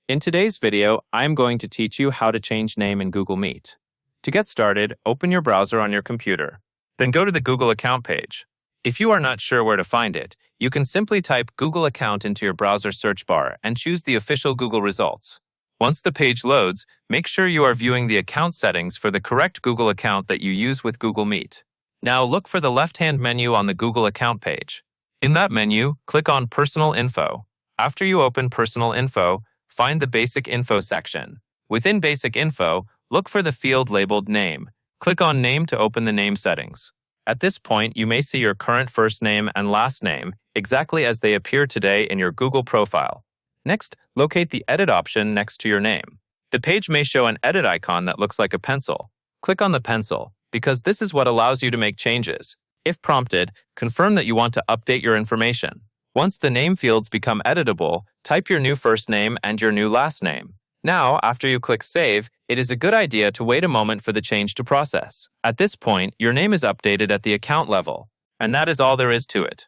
In today's video, I'm going to teach you how to change name in Google Meet. To get started, open your browser on your computer. Then go to the Google account page. If you are not sure where to find it, you can simply type Google account into your browser search bar and choose the official Google results. Once the page loads, make sure you are viewing the account settings for the correct Google account that you use with Google Meet. Now look for the left-hand menu on the Google account page. In that menu, click on Personal Info. After you open Personal Info, find the Basic Info section. Within Basic Info, look for the field labeled Name. Click on Name to open the name settings. At this point, you may see your current first name and last name exactly as they appear today in your Google profile. Next, locate the Edit option next to your name. The page may show an edit icon that looks like a pencil. Click on the pencil, because this is what allows you to make changes. If prompted, confirm that you want to update your information. Once the name fields become editable, type your new first name and your new last name. Now, after you click Save, it is a good idea to wait a moment for the change to process. At this point, your name is updated at the account level. And that is all there is to it.